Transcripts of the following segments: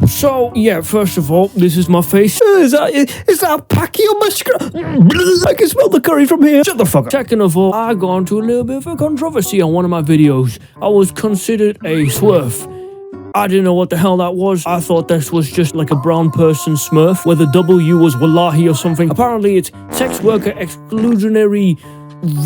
So, yeah, first of all, this is my face. Is that packy on my screen? I can smell the curry from here. Shut the fuck up. Second of all, I got into a little bit of a controversy on one of my videos. I was considered a swerf. I didn't know what the hell that was. I thought this was just like a brown person smurf, where the W was wallahi or something. Apparently it's sex worker exclusionary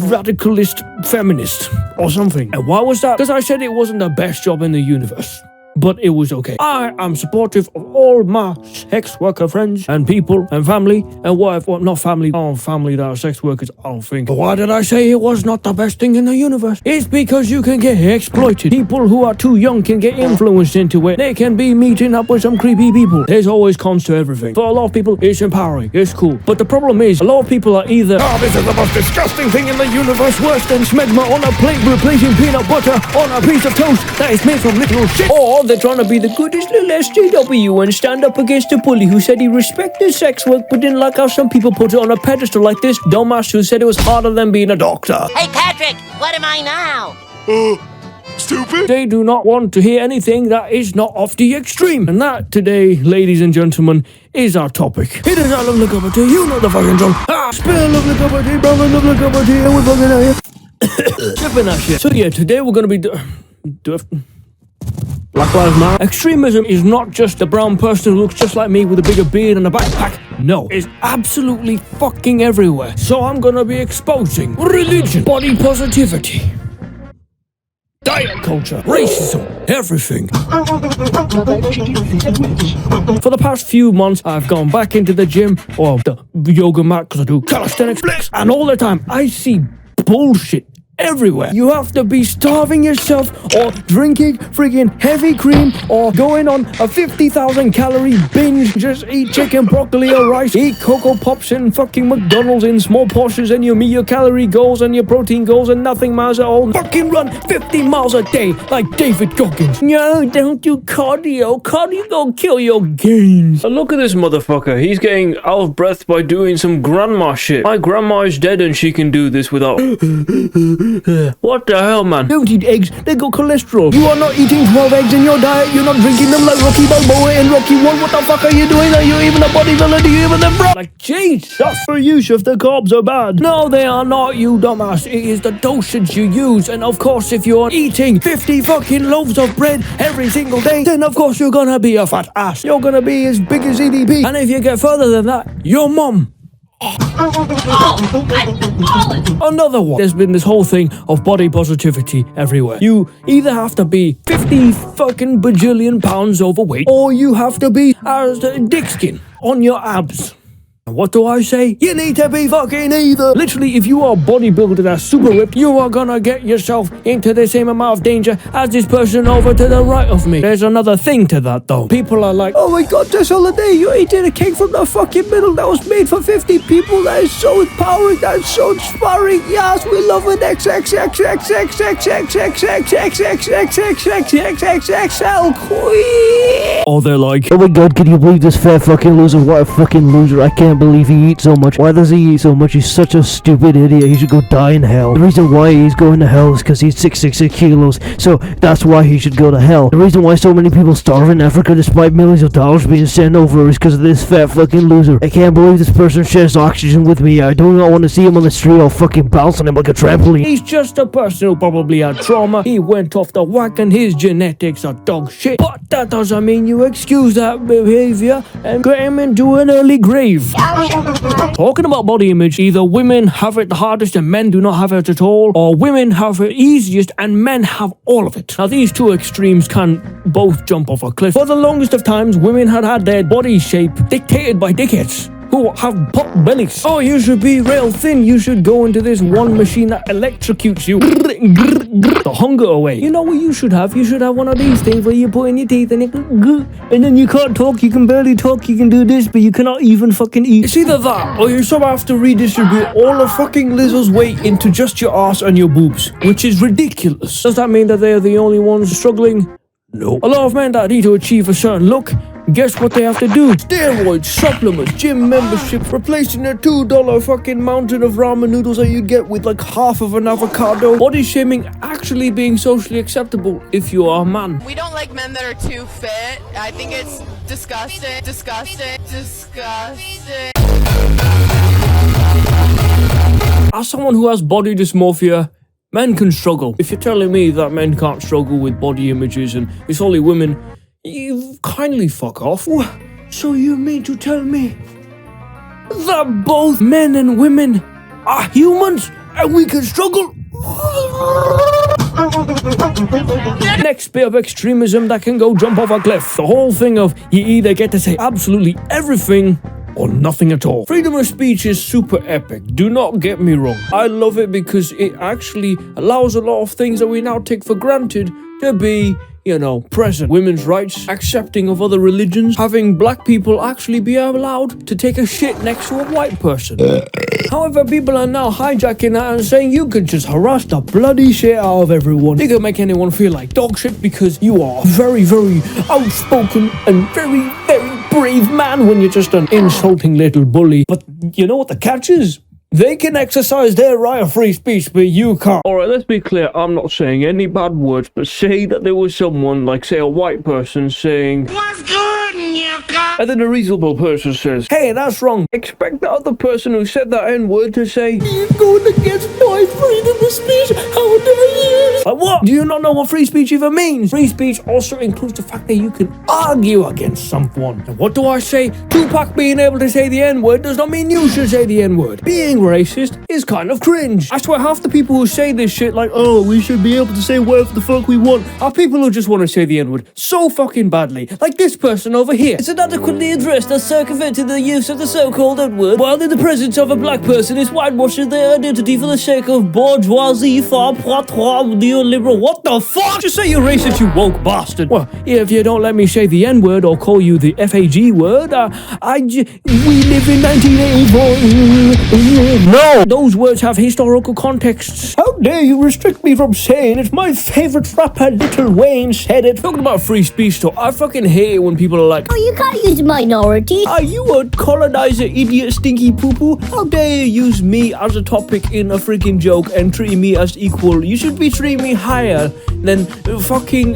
radicalist feminist or something. And why was that? Because I said it wasn't the best job in the universe. But it was okay. I am supportive of all my sex worker friends and people and family and wife. Well, not family. Oh, family that are sex workers, I don't think. But why did I say it was not the best thing in the universe? It's because you can get exploited. People who are too young can get influenced into it. They can be meeting up with some creepy people. There's always cons to everything. For a lot of people, it's empowering. It's cool. But the problem is, a lot of people are either, oh, this is the most disgusting thing in the universe, worse than smegma on a plate replacing peanut butter on a piece of toast that is made from literal shit. Or they're trying to be the goodest little SJW and stand up against a bully who said he respected sex work but didn't like how some people put it on a pedestal like this dumbass who said it was harder than being a doctor. Hey Patrick, what am I now? Stupid? They do not want to hear anything that is not of the extreme. And that today, ladies and gentlemen, is our topic. It is our lovely cup of tea, you know the fucking song. Spill a lovely cup of tea, brown a lovely cup of tea, and we fucking are here. Sipping that shit. So yeah, today we're gonna be Black Lives Matter. Extremism is not just a brown person who looks just like me with a bigger beard and a backpack. No, it's absolutely fucking everywhere. So I'm gonna be exposing religion, body positivity, diet culture, racism, everything. For the past few months, I've gone back into the gym or the yoga mat because I do calisthenics, and all the time I see bullshit everywhere. You have to be starving yourself or drinking friggin' heavy cream or going on a 50,000 calorie binge. Just eat chicken, broccoli or rice. Eat Cocoa Pops and fucking McDonald's in small portions and you meet your calorie goals and your protein goals and nothing matters at all. Fucking run 50 miles a day like David Goggins. No, don't do cardio. Cardio gonna kill your gains. And look at this motherfucker. He's getting out of breath by doing some grandma shit. My grandma is dead and she can do this without... What the hell, man? Don't eat eggs, they got cholesterol. You are not eating 12 eggs in your diet. You're not drinking them like Rocky Balboa and Rocky 1. What the fuck are you doing? Are you even a bodybuilder? Do you even the bro? Like, Jesus, for you, if the carbs are bad. No, they are not, you dumbass. It is the dosage you use. And of course, if you're eating 50 fucking loaves of bread every single day, then of course you're gonna be a fat ass. You're gonna be as big as EDP. And if you get further than that, your mum. Another one. There's been this whole thing of body positivity everywhere. You either have to be 50 fucking bajillion pounds overweight, or you have to be as dick skin on your abs. What do I say? You need to be fucking either. Literally, if you are a bodybuilder that's super ripped, you are gonna get yourself into the same amount of danger as this person over to the right of me. There's another thing to that though. People are like, oh my god, this holiday, you eating a cake from the fucking middle that was made for 50 people. That is so empowering, that is so inspiring. Yes, we love it. XXL queen. Or they're like, oh my god, can you believe this fat fucking loser? What a fucking loser. I can't believe he eats so much. Why does he eat so much? He's such a stupid idiot. He should go die in hell. The reason why he's going to hell is because he's 666 kilos. So that's why he should go to hell. The reason why so many people starve in Africa despite millions of dollars being sent over is because of this fat fucking loser. I can't believe this person shares oxygen with me. I do not want to see him on the street. I'll fucking bounce on him like a trampoline. He's just a person who probably had trauma. He went off the whack and his genetics are dog shit. But that doesn't mean you excuse that behavior and get him into an early grave. Talking about body image, either women have it the hardest and men do not have it at all, or women have it easiest and men have all of it. Now these two extremes can both jump off a cliff. For the longest of times, women had their body shape dictated by dickheads who have pot bellies. Oh, you should be real thin. You should go into this one machine that electrocutes you. The hunger away. You know what you should have? You should have one of these things where you put in your teeth and then you can't talk, you can barely talk, you can do this, but you cannot even fucking eat. It's either that, or you somehow have to redistribute all the fucking lizard's weight into just your ass and your boobs, which is ridiculous. Does that mean that they are the only ones struggling? No. A lot of men that need to achieve a certain look guess what they have to do? Steroids, supplements, gym memberships, replacing their $2 fucking mountain of ramen noodles that you get with like half of an avocado. Body shaming actually being socially acceptable if you are a man. We don't like men that are too fit. I think it's disgusting. As someone who has body dysmorphia, men can struggle. If you're telling me that men can't struggle with body images and it's only women, you kindly fuck off. So you mean to tell me that both men and women are humans and we can struggle? Next bit of extremism that can go jump off a cliff. The whole thing of you either get to say absolutely everything or nothing at all. Freedom of speech is super epic, do not get me wrong. I love it because it actually allows a lot of things that we now take for granted to be, you know, present. Women's rights, accepting of other religions, having black people actually be allowed to take a shit next to a white person. However, people are now hijacking that and saying you could just harass the bloody shit out of everyone. You can make anyone feel like dog shit because you are very, very outspoken and very, very brave man when you're just an insulting little bully. But you know what the catch is? They can exercise their right of free speech, but you can't. Alright, let's be clear, I'm not saying any bad words, but say that there was someone, like say a white person saying, "What's good, Nyaka?" And then a reasonable person says, "Hey, that's wrong." Expect the other person who said that N-word to say, "You're going against my freedom of speech, how dare you?" Like what? Do you not know what free speech even means? Free speech also includes the fact that you can argue against someone. And what do I say? Tupac being able to say the N-word does not mean you should say the N-word. Being racist is kind of cringe. I swear half the people who say this shit like, oh, we should be able to say whatever the fuck we want, are people who just want to say the N-word so fucking badly. Like this person over here. It's inadequately addressed as circumventing the use of the so-called N-word, while in the presence of a black person is whitewashing their identity for the sake of bourgeoisie, far protoire, neoliberal. What the fuck? Just say you're racist, you woke bastard. Well, if you don't let me say the N-word or call you the FAG word, we live in 1984. No! Those words have historical contexts. How dare you restrict me from saying it? My favorite rapper, Lil Wayne, said it. Talking about free speech though, I fucking hate it when people are like, Oh, you can't use minorities. are you a colonizer, idiot, stinky poo-poo? How dare you use me as a topic in a freaking joke and treat me as equal? You should be treating me higher than fucking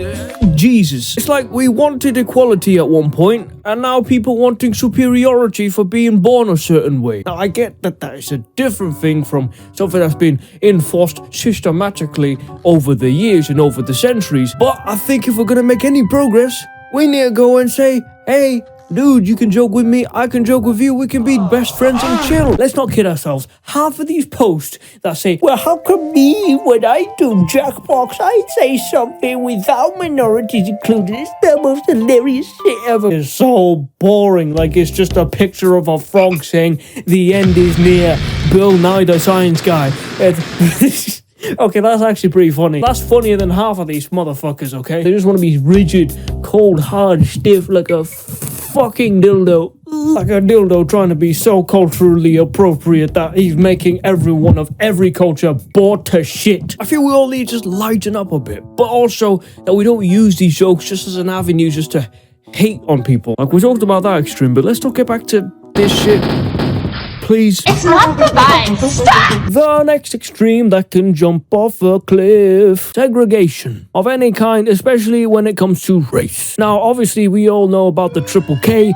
Jesus. It's like we wanted equality at one point, and now people wanting superiority for being born a certain way. Now, I get that that is a different thing from something that's been enforced systematically over the years and over the centuries, but I think if we're gonna make any progress, we need to go and say, hey, dude, you can joke with me, I can joke with you, we can be best friends and chill. Let's not kid ourselves. Half of these posts that say, well, how come me, when I do Jackbox, I say something without minorities included? It's the most hilarious shit ever. It's so boring, like it's just a picture of a frog saying, the end is near, Bill Nye the Science Guy. Okay, that's actually pretty funny. That's funnier than half of these motherfuckers, okay? They just want to be rigid, cold, hard, stiff, like a fucking dildo. Like a dildo trying to be so culturally appropriate that he's making everyone of every culture bored to shit. I feel we all need to just lighten up a bit, but also that we don't use these jokes just as an avenue just to hate on people. Like, we talked about that extreme, but let's not get back to this shit. Please. It's not the time. Stop! The next extreme that can jump off a cliff. Segregation of any kind, especially when it comes to race. Now, obviously, we all know about the triple K.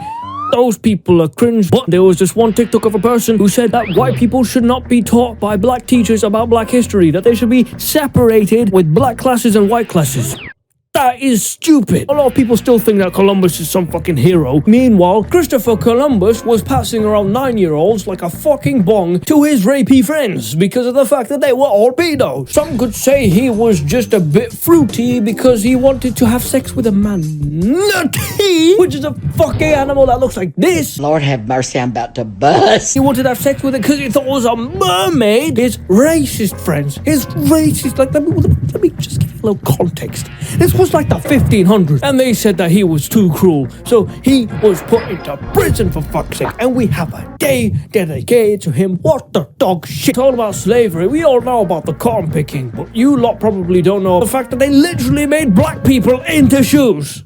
Those people are cringe, but there was this one TikTok of a person who said that white people should not be taught by black teachers about black history, that they should be separated with black classes and white classes. That is stupid. A lot of people still think that Columbus is some fucking hero. Meanwhile, Christopher Columbus was passing around 9-year-olds like a fucking bong to his rapey friends because of the fact that they were all pedos. Some could say he was just a bit fruity because he wanted to have sex with a manatee, which is a fucking animal that looks like this. Lord have mercy, I'm about to bust. He wanted to have sex with it because he thought it was a mermaid. His racist friends, let me just give you a little context. This was like the 1500s, and they said that he was too cruel, so he was put into prison for fuck's sake, and we have a day dedicated to him. What the dog shit? It's all about slavery. We all know about the cotton picking, but you lot probably don't know the fact that they literally made black people into shoes.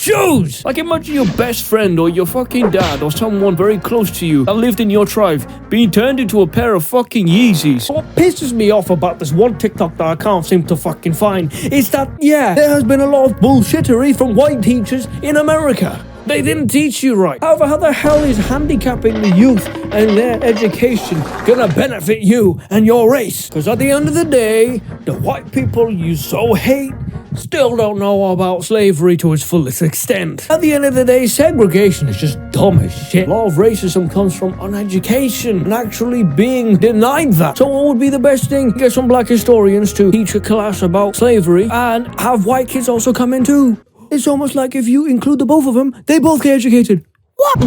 shoes. Like imagine your best friend or your fucking dad or someone very close to you that lived in your tribe being turned into a pair of fucking Yeezys. What pisses me off about this one TikTok that I can't seem to fucking find is that, yeah, there has been a lot of bullshittery from white teachers in America. They didn't teach you right. However, how the hell is handicapping the youth and their education gonna benefit you and your race? Because at the end of the day, the white people you so hate still don't know about slavery to its fullest extent. At the end of the day, segregation is just dumb as shit. A lot of racism comes from uneducation and actually being denied that. So what would be the best thing? Get some black historians to teach a class about slavery and have white kids also come in too. It's almost like if you include the both of them, they both get educated. What?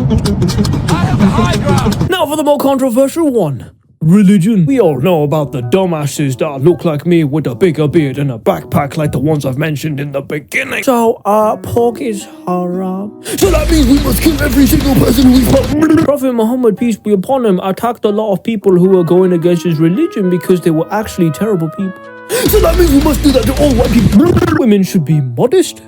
I have a high ground. Now for the more controversial one. Religion. We all know about the dumbasses that look like me with a bigger beard and a backpack like the ones I've mentioned in the beginning. So, pork is haram. So that means we must kill every single person we fuck. Prophet Muhammad, peace be upon him, attacked a lot of people who were going against his religion because they were actually terrible people. So that means we must do that to all white people. Women should be modest.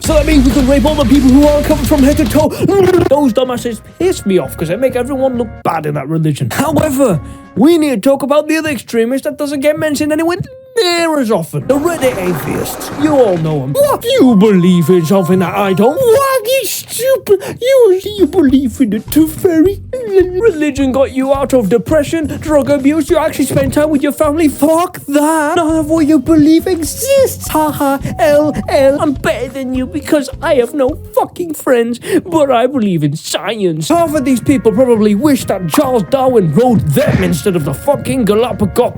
So that means we can rape all the people who aren't covered from head to toe. Those dumbasses piss me off because they make everyone look bad in that religion. However, we need to talk about the other extremist that doesn't get mentioned anywhere near as often. The Reddit atheists. You all know them. What? You believe in something that I don't? What? You stupid. You believe in the tooth fairy? Religion got you out of depression, drug abuse. You actually spend time with your family. Fuck that. None of what you believe exists. Haha. LL. I'm better than you because I have no fucking friends, but I believe in science. Half of these people probably wish that Charles Darwin rode them instead of the fucking Galapagos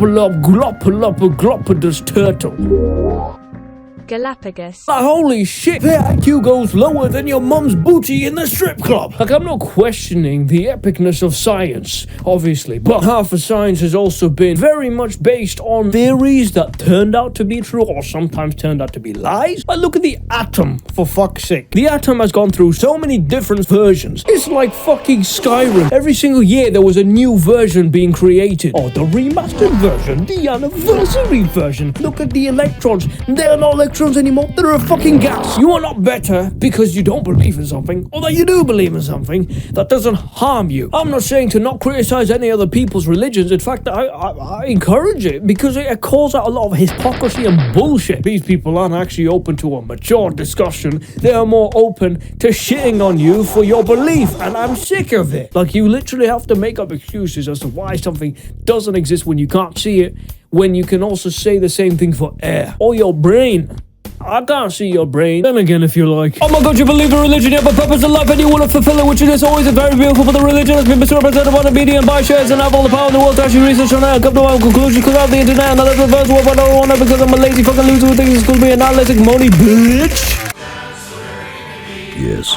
turtle. Galapagos. Holy shit, their IQ goes lower than your mum's booty in the strip club. Like, I'm not questioning the epicness of science, obviously, but half of science has also been very much based on theories that turned out to be true or sometimes turned out to be lies. Like, look at the atom, for fuck's sake. The atom has gone through so many different versions. It's like fucking Skyrim. Every single year there was a new version being created. Or the remastered version, the anniversary version. Look at the electrons. They're not electrons anymore. They're a fucking gas. You are not better because you don't believe in something, or that you do believe in something that doesn't harm you. I'm not saying to not criticize any other people's religions. In fact, I encourage it because it calls out a lot of hypocrisy and bullshit. These people aren't actually open to a mature discussion. They are more open to shitting on you for your belief, and I'm sick of it. Like, you literally have to make up excuses as to why something doesn't exist when you can't see it, when you can also say the same thing for air or your brain. I can't see your brain. Then again, if you like. Oh my god, you believe in religion, you have a purpose in life and you want to fulfill it, which is always very beautiful, but the religion has been misrepresented by the media and by shares and have all the power in the world to actually research on it and come to my conclusions because of the internet and I live the first world, but I don't want it because I'm a lazy fucking loser who thinks it's going to be an analytic money, bitch. Yes.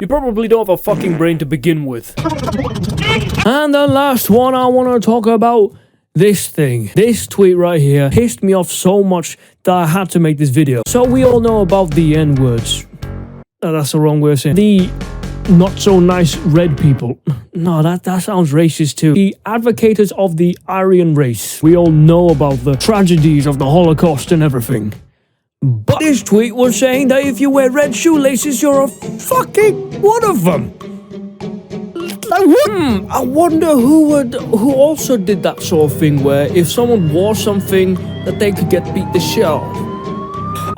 You probably don't have a fucking brain to begin with. And the last one I want to talk about. This thing, this tweet right here, pissed me off so much that I had to make this video. So we all know about the N-words. That's the wrong way of saying it. The not so nice red people. No, that sounds racist too. The advocates of the Aryan race. We all know about the tragedies of the Holocaust and everything. But this tweet was saying that if you wear red shoelaces, you're a fucking one of them. I wonder who also did that sort of thing where if someone wore something that they could get beat the shit out of.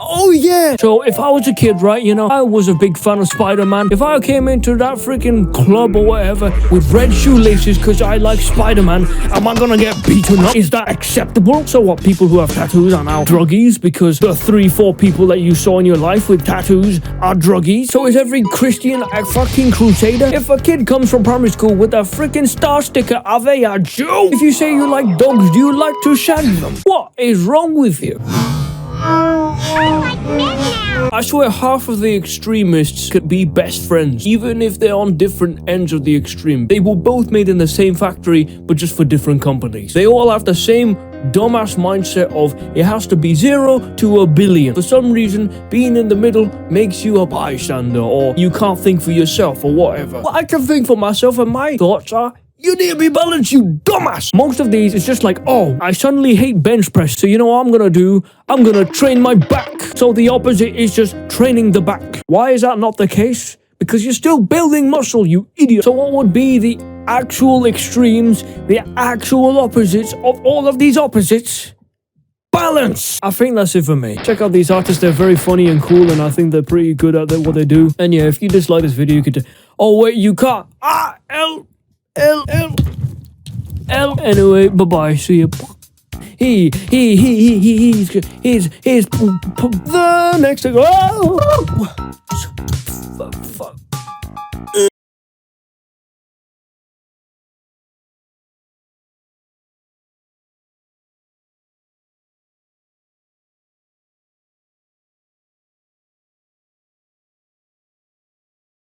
Oh yeah! So if I was a kid, right, you know, I was a big fan of Spider-Man. If I came into that freaking club or whatever with red shoelaces because I like Spider-Man, am I gonna get beaten up? Is that acceptable? So what, people who have tattoos are now druggies because the 3-4 people that you saw in your life with tattoos are druggies? So is every Christian a fucking crusader? If a kid comes from primary school with a freaking star sticker, are they a Jew? If you say you like dogs, do you like to shag them? What is wrong with you? I swear half of the extremists could be best friends, even if they're on different ends of the extreme. They were both made in the same factory, but just for different companies. They all have the same dumbass mindset of it has to be 0 to a billion. For some reason, being in the middle makes you a bystander, or you can't think for yourself, or whatever. Well, I can think for myself, and my thoughts are, You need to be balanced, you dumbass. Most of these is just like, oh, I suddenly hate bench press, so you know what I'm gonna do? I'm gonna train my back. So the opposite is just training the back. Why is that not the case? Because you're still building muscle, you idiot. So what would be the actual extremes, the actual opposites of all of these opposites? Balance! I think that's it for me. Check out these artists, they're very funny and cool, and I think they're pretty good at what they do. And yeah, if you dislike this video, you could oh wait, you can't. L. Anyway, bye-bye, see ya. He's the next to go.